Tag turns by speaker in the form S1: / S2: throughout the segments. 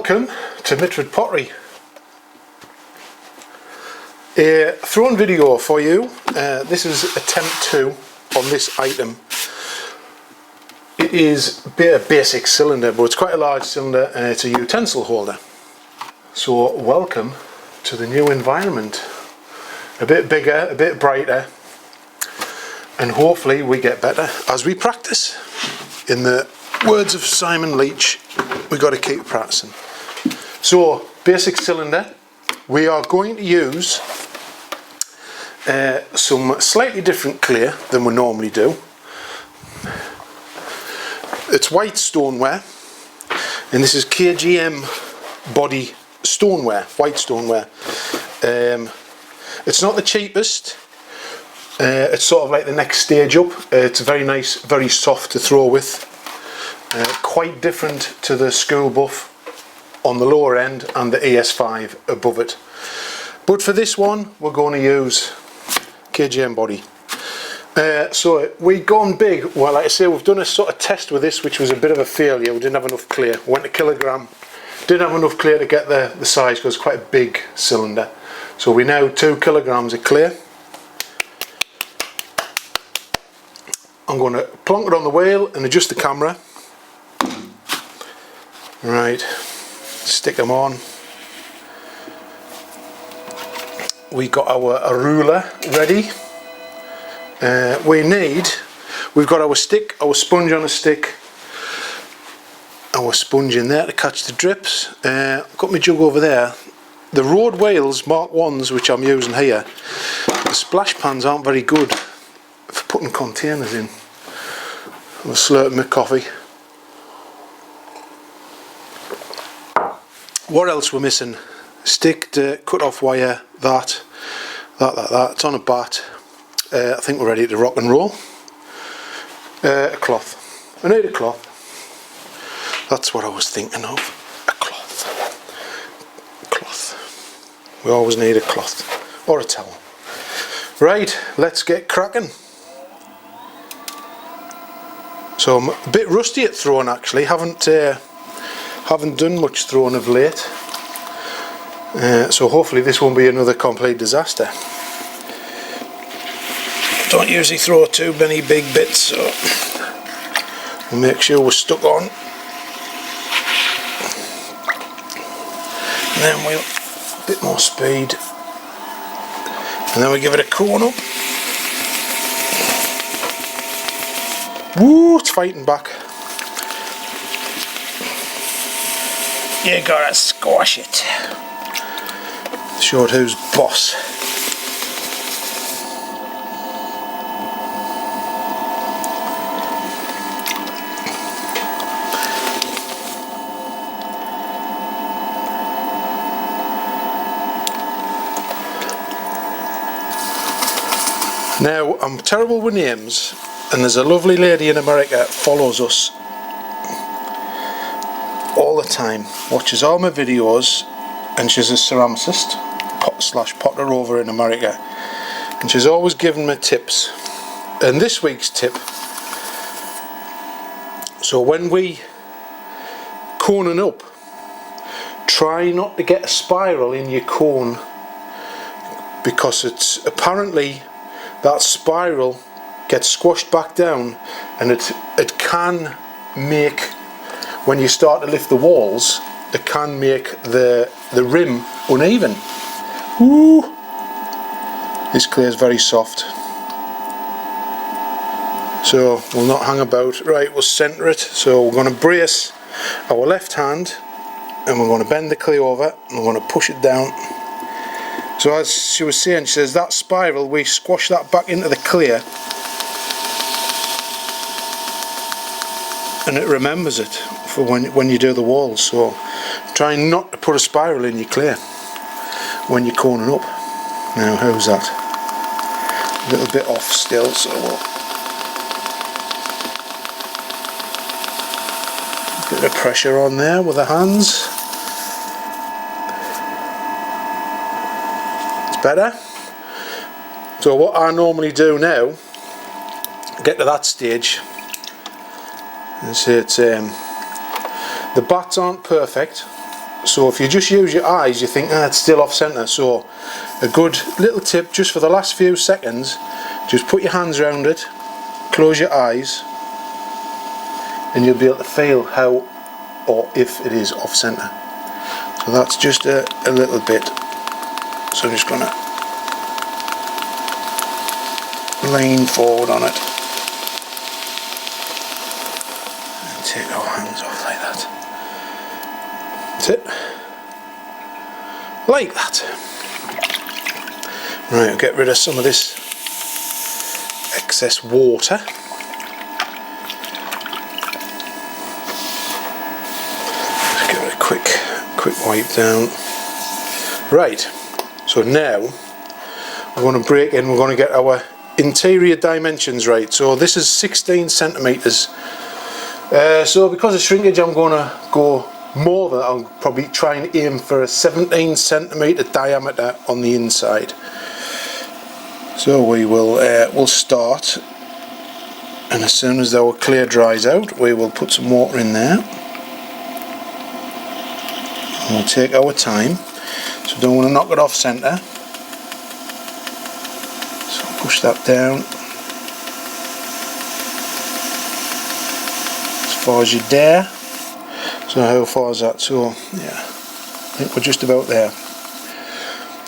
S1: Welcome to Mitford Pottery. A thrown video for you. This is attempt 2 on this item. It is a basic cylinder, but it's quite a large cylinder and it's a utensil holder. So welcome to the new environment. A bit bigger, a bit brighter, and hopefully we get better as we practice. In the words of Hsinchuen Leach, we got to keep practicing. So, basic cylinder. We are going to use some slightly different clay than we normally do. It's white stoneware, and this is KGM body stoneware, white stoneware. It's not the cheapest. It's sort of like the next stage up. It's very nice, very soft to throw with. Quite different to the school buff on the lower end and the ES5 above it. But for this one, we're going to use KGM body. So we've gone big. Well, like I say, we've done a sort of test with this, which was a bit of a failure. We didn't have enough clay. Went a kilogram. Didn't have enough clay to get the size because it's quite a big cylinder. So we now 2 kilograms of clay. I'm going to plonk it on the wheel and adjust the camera. Right, stick them on. We got our ruler ready. We've got our stick, our sponge on a stick, our sponge in there to catch the drips. Got my jug over there. The Road Wales Mark 1s, which I'm using here, the splash pans aren't very good for putting containers in. I'm slurping my coffee. What else we're missing? Stick, to cut off wire, that. It's on a bat. I think we're ready to rock and roll. A cloth. I need a cloth. That's what I was thinking of. A cloth. We always need a cloth or a towel. Right, let's get cracking. So I'm a bit rusty at throwing actually. Haven't done much throwing of late. So hopefully this won't be another complete disaster. Don't usually throw too many big bits, so we'll make sure we're stuck on. And then we'll a bit more speed. And then we give it a corn up. Woo, it's fighting back. You gotta squash it. Showed who's boss. Now, I'm terrible with names, and there's a lovely lady in America that follows us all the time, watches all my videos, and she's a ceramicist / potter over in America, and she's always giving me tips. And this week's tip: so when we coning up, try not to get a spiral in your cone, because it's apparently that spiral gets squashed back down, and it can make, when you start to lift the walls, it can make the rim uneven. Woo! This clay is very soft, so we'll not hang about. Right, we'll centre it. So we're going to brace our left hand, and we're going to bend the clay over, and we're going to push it down. So as she was saying, she says that spiral, we squash that back into the clay, and it remembers it for when you do the walls. So try not to put a spiral in your clay when you're coning up. Now how's that? A little bit off still, so we'll bit of pressure on there with the hands. It's better. So what I normally do now, get to that stage, and say it's the bats aren't perfect, So if you just use your eyes, you think, it's still off centre. So a good little tip, just for the last few seconds, just put your hands around it, close your eyes, and you'll be able to feel how or if it is off centre. So that's just a little bit. So I'm just going to lean forward on it and take our hands off like that. That's it. Like that. Right, I'll get rid of some of this excess water. Just give it a quick wipe down. Right, so now we're going to break in, we're going to get our interior dimensions right. So this is 16 centimeters. So because of shrinkage, I'm going to go more than, I'll probably try and aim for a 17 centimeter diameter on the inside. So we will we'll start, and as soon as our clear dries out, we will put some water in there. And we'll take our time, so don't want to knock it off centre. So push that down as far as you dare. So how far is that? So yeah, I think we're just about there.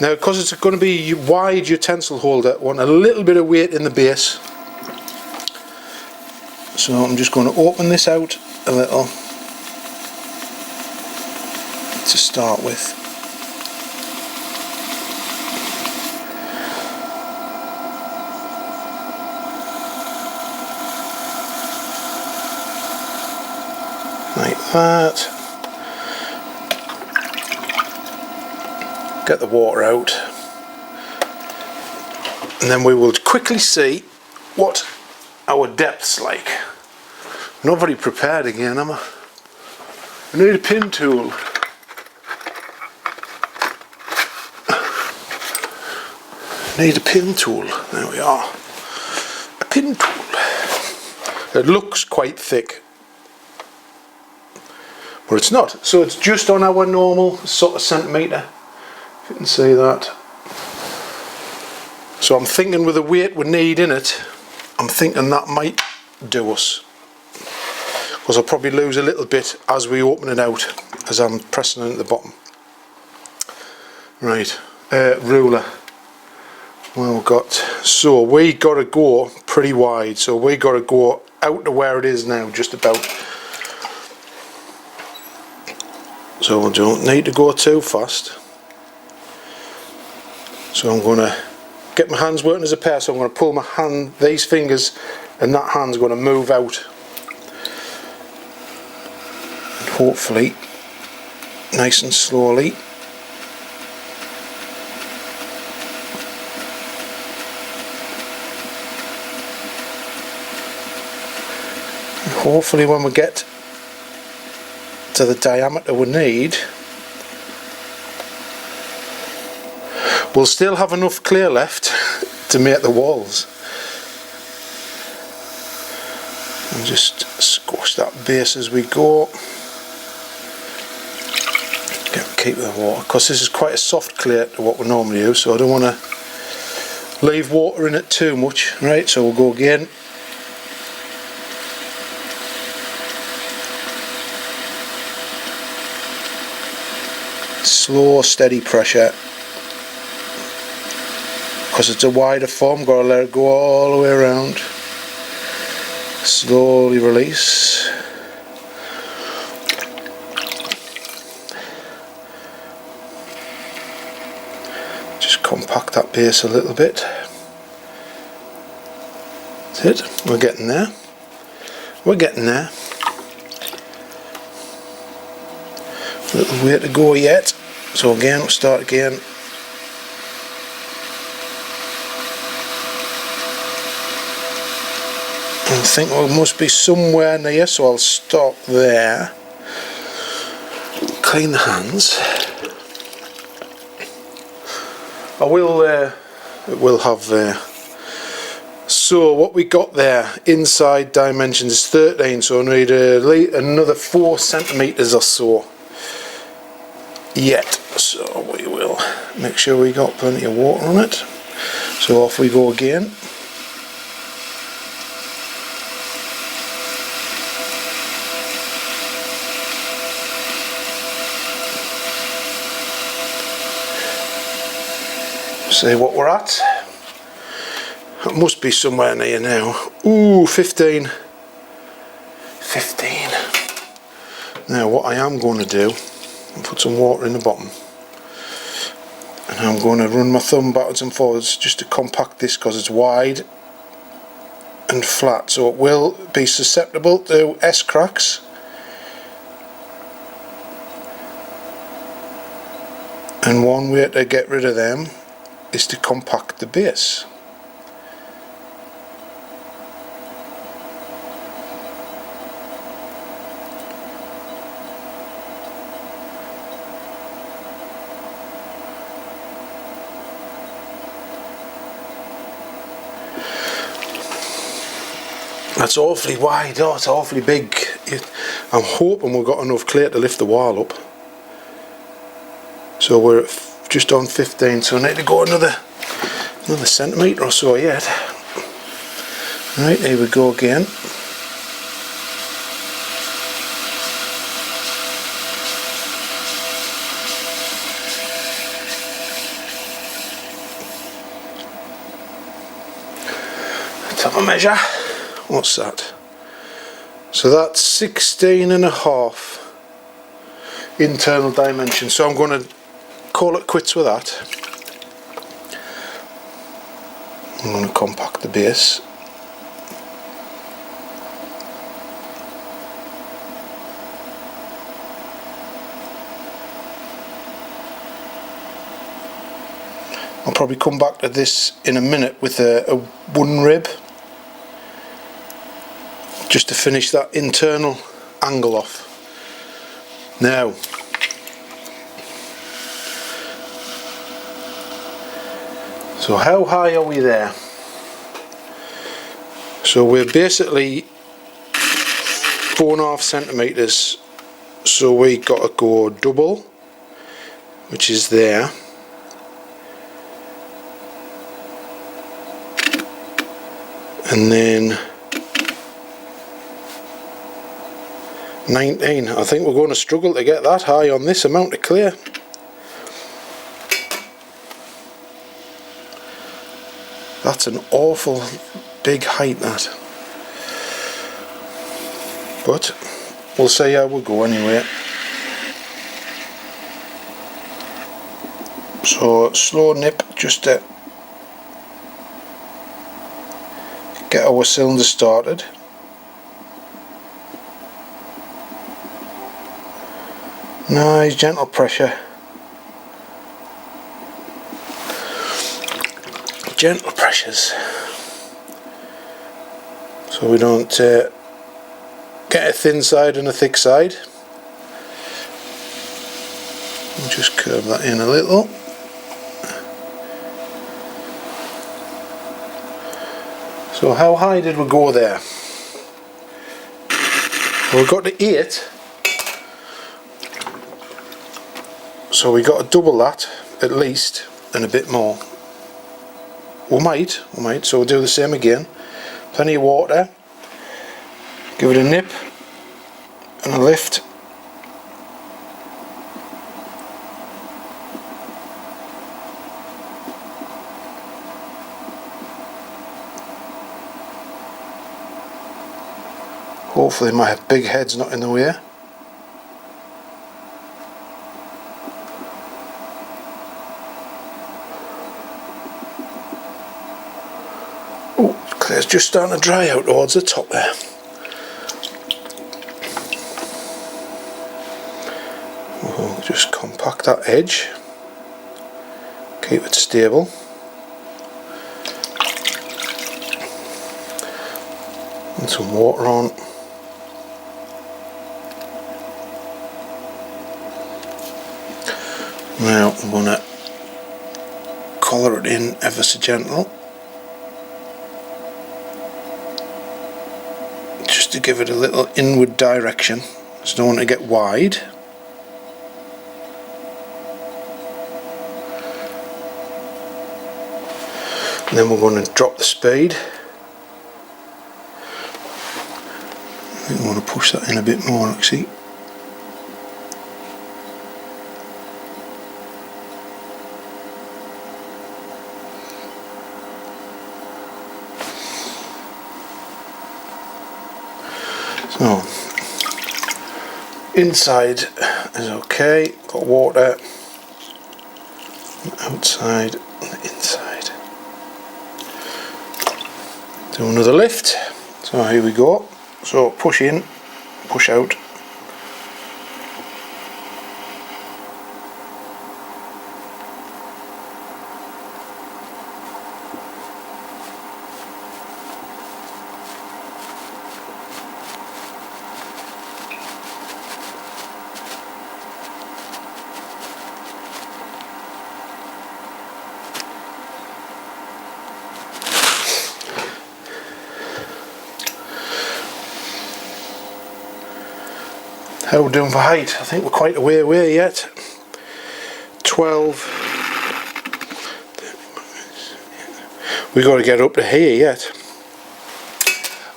S1: Now, because it's going to be a wide utensil holder, I want a little bit of weight in the base. So I'm just going to open this out a little to start with. Like that. Get the water out, and then we will quickly see what our depth's like. I'm not very prepared again, am I? I need a pin tool. Need a pin tool. There we are. A pin tool. It looks quite thick, but it's not. So it's just on our normal sort of centimetre. If you can see that. So I'm thinking with the weight we need in it, I'm thinking that might do us. Because I'll probably lose a little bit as we open it out, as I'm pressing it at the bottom. Right, ruler. Well, so we got to go pretty wide. So we got to go out to where it is now, just about. So we don't need to go too fast. So I'm going to get my hands working as a pair, so I'm going to pull my hand, these fingers, and that hand's going to move out. And hopefully, nice and slowly. And hopefully when we get to the diameter we need, we'll still have enough clear left to make the walls. And just squash that base as we go. Keep the water, because this is quite a soft clay to what we normally use, so I don't want to leave water in it too much. Right, so we'll go again. Slow, steady pressure. Because it's a wider form, got to let it go all the way around. Slowly release. Just compact that base a little bit. That's it. We're getting there. We're getting there. A little way to go yet. So again, we'll start again. I think we must be somewhere near, so I'll stop there. Clean the hands. I will have so what we got there, inside dimensions is 13, so I need another 4 centimetres or so. yet, so we will make sure we got plenty of water on it. So off we go again. See what we're at. It must be somewhere near now. Ooh, 15. 15. Now what I am going to do, I'll put some water in the bottom, and I'm going to run my thumb backwards and forwards just to compact this, because it's wide and flat, so it will be susceptible to S-cracks. And one way to get rid of them is to compact the base. That's awfully wide, oh, it's awfully big. I'm hoping we've got enough clay to lift the wall up. So we're at just on 15, so I need to go another centimetre or so yet. Right, here we go again. Top of measure. What's that? So that's 16.5 internal dimension. So I'm going to call it quits with that. I'm going to compact the base. I'll probably come back to this in a minute with a wooden rib, just to finish that internal angle off. Now, so how high are we there? So we're basically 4.5 centimetres, so we got to go double, which is there, and then 19. I think we're going to struggle to get that high on this amount of clay. That's an awful big height, that. But we'll see how we go anyway. So slow nip just to get our cylinder started. Nice gentle pressure. Gentle pressures, so we don't get a thin side and a thick side. We'll just curve that in a little. So how high did we go there? Well, we got to 8. So we got to double that at least, and a bit more. We might, so we'll do the same again. Plenty of water, give it a nip and a lift. Hopefully my big head's not in the way. It's just starting to dry out towards the top there. We'll just compact that edge, keep it stable. And some water on. Now I'm going to collar it in ever so gentle, just to give it a little inward direction, so I don't want to get wide. then we're going to drop the speed. I think we want to push that in a bit more actually. So, inside is okay, got water, outside and inside. Do another lift, so here we go. So push in, push out. How are we doing for height? I think we're quite a way away yet. 12. We've got to get up to here yet.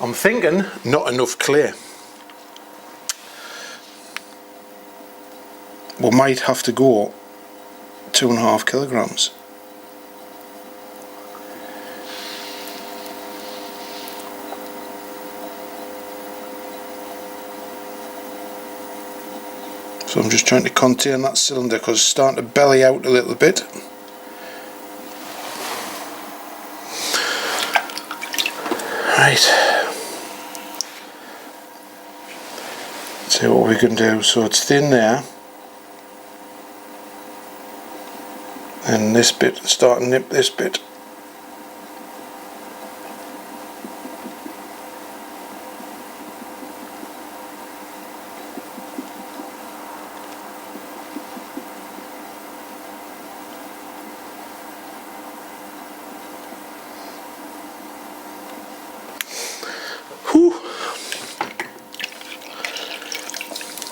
S1: I'm thinking not enough clay. We might have to go 2.5 kilograms. So I'm just trying to contain that cylinder because it's starting to belly out a little bit. Right. Let's see what we can do. So it's thin there. And this bit, start to nip this bit.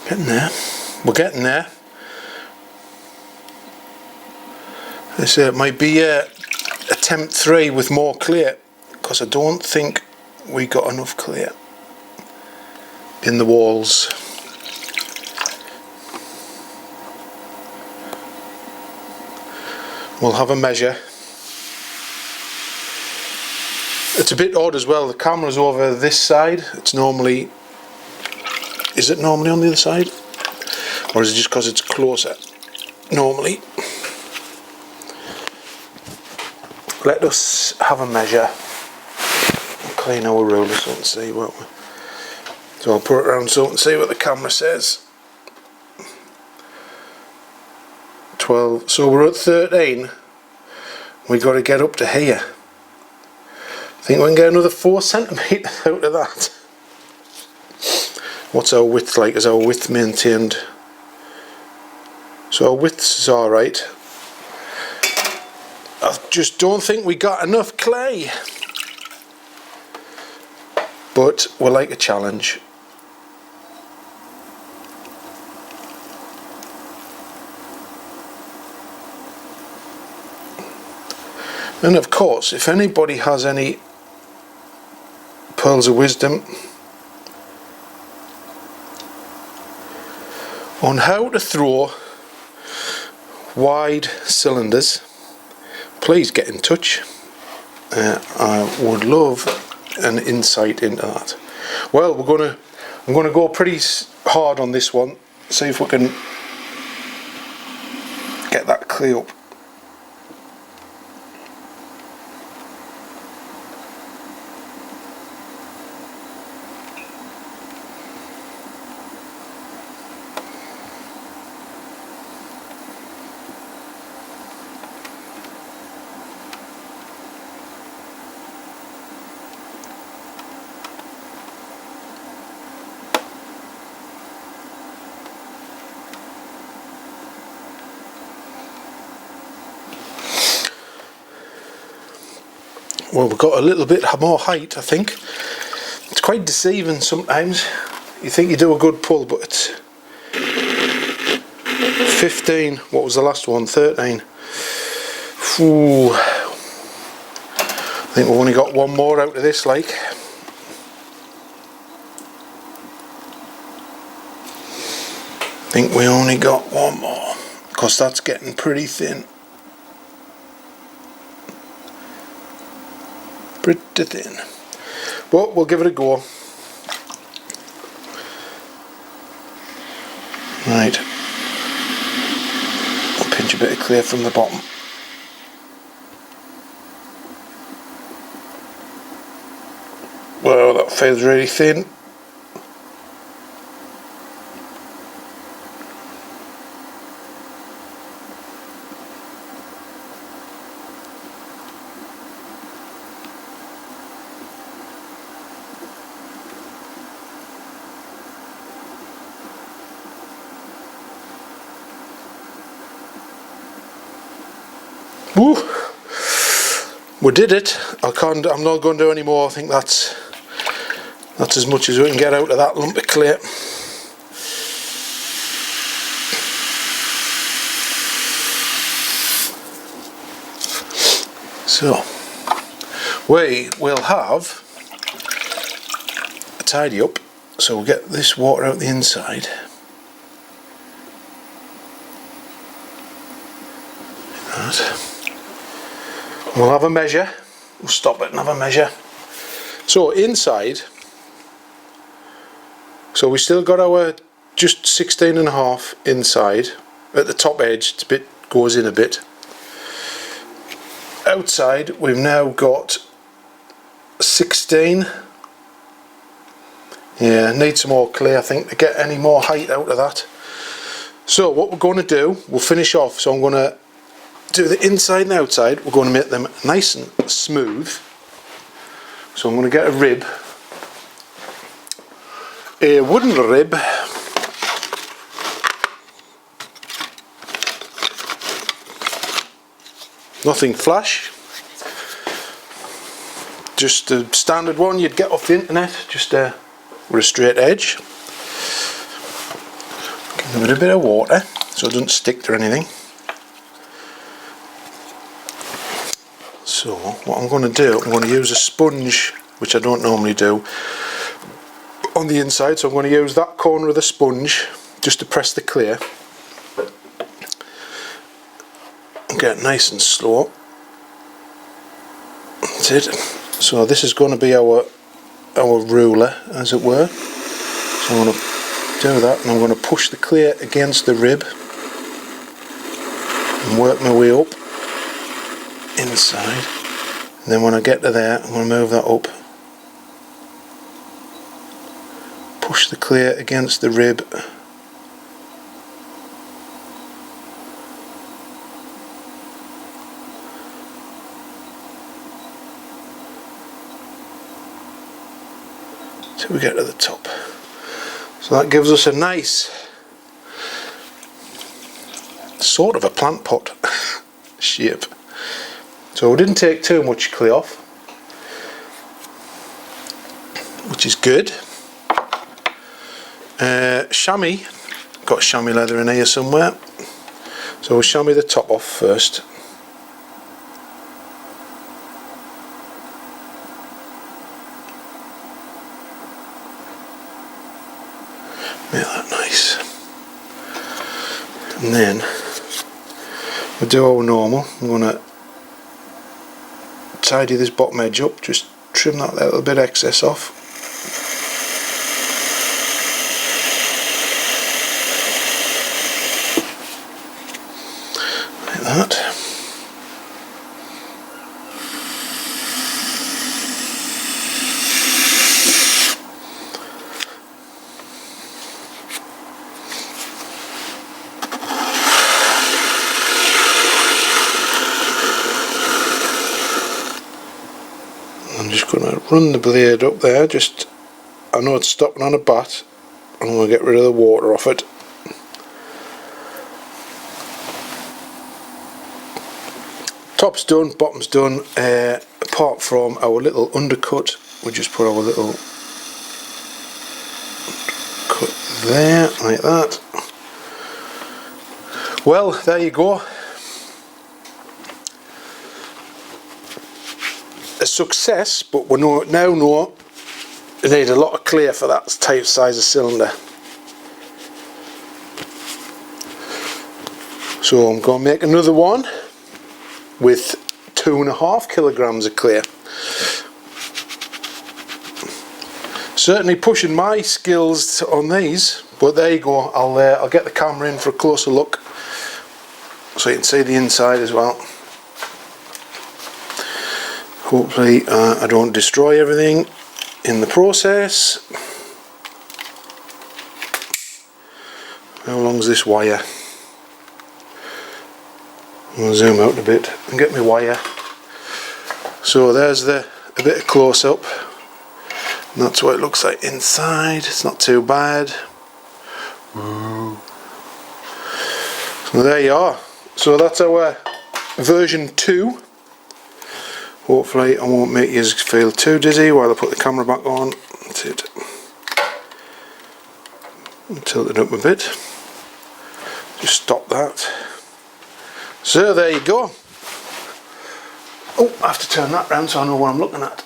S1: Getting there. We're getting there. This might be attempt 3 with more clay, because I don't think we got enough clay in the walls. We'll have a measure. It's a bit odd as well, the camera's over this side. It's normally, is it normally on the other side? Or is it just because it's closer? Normally. Let us have a measure. Clean our ruler so we can see what we... So I'll put it around so we can see what the camera says. 12. So we're at 13. We've got to get up to here. I think we can get another 4 centimetres out of that. What's our width like? Is our width maintained? So our width is alright. I just don't think we got enough clay. But we like a challenge. And of course, if anybody has any pearls of wisdom on how to throw wide cylinders, please get in touch. I would love an insight into that. Well, I'm gonna go pretty hard on this one. See if we can get that clay up. Well, we've got a little bit more height, I think. It's quite deceiving sometimes. You think you do a good pull, but it's 15. What was the last one? 13. Ooh. think we've only got one more out of this, like. I think we only got one more, because that's getting pretty thin. Pretty thin. But we'll give it a go. Right. I'll pinch a bit of clear from the bottom. Well, that feels really thin. Woo! We did it. I'm not going to do any more. I think that's as much as we can get out of that lump of clay. So we will have a tidy up. So we'll get this water out the inside. Like that. We'll have a measure. We'll stop it and have a measure. So inside, so we still got our just 16.5 inside. At the top edge, it's a bit, goes in a bit. Outside, we've now got 16. Yeah, need some more clay, I think, to get any more height out of that. So what we're going to do, we'll finish off. So I'm going to do the inside and outside. We're going to make them nice and smooth. So I'm going to get a rib, a wooden rib, nothing flash, just a standard one you'd get off the internet, just with a straight edge. Give it a bit of water so it doesn't stick to anything. So what I'm going to do, I'm going to use a sponge, which I don't normally do, on the inside. So I'm going to use that corner of the sponge just to press the clay. And get nice and slow. That's it. So this is going to be our ruler, as it were. So I'm going to do that, and I'm going to push the clay against the rib and work my way up inside, and then when I get to there, I'm going to move that up, push the clay against the rib, till we get to the top. So that gives us a nice sort of a plant pot shape. So we didn't take too much clay off, which is good. Chamois, got chamois leather in here somewhere. So we'll chamois the top off first. Make that nice. And then we'll do our normal. I'm going to tidy this bottom edge up, just trim that little bit excess off. Like that. I'm just going to run the blade up there, just, I know it's stopping on a bat, I'm going to get rid of the water off it. Top's done, bottom's done, apart from our little undercut, we just put our little cut there, like that. Well, there you go. A success, but we now know you need a lot of clear for that type size of cylinder. So I'm going to make another one with 2.5 kilograms of clear. Certainly pushing my skills on these, but there you go. I'll get the camera in for a closer look so you can see the inside as well. Hopefully I don't destroy everything in the process. How long's this wire? I'm going to zoom out a bit and get my wire. So there's a bit of close up. And that's what it looks like inside. It's not too bad. So there you are. So that's our version 2. Hopefully I won't make you feel too dizzy while I put the camera back on. That's it. Tilt it up a bit. Just stop that. So there you go. Oh, I have to turn that round so I know what I'm looking at.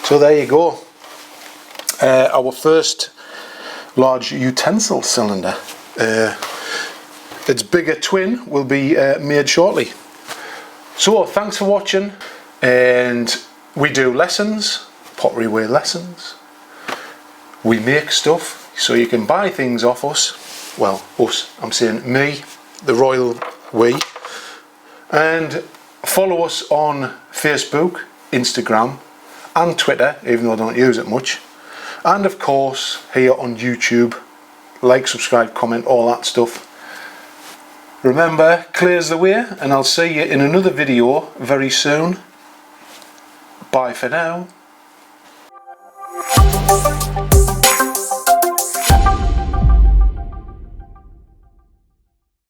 S1: So there you go. Our first large utensil cylinder. Its bigger twin will be made shortly. So thanks for watching, and we do lessons, pottery way lessons. We make stuff, so you can buy things off us. Well, us, I'm saying me, the royal we. And follow us on Facebook, Instagram and Twitter, even though I don't use it much. And of course here on YouTube. Like, subscribe, comment, all that stuff. Remember, clear's the way, and I'll see you in another video very soon. Bye for now.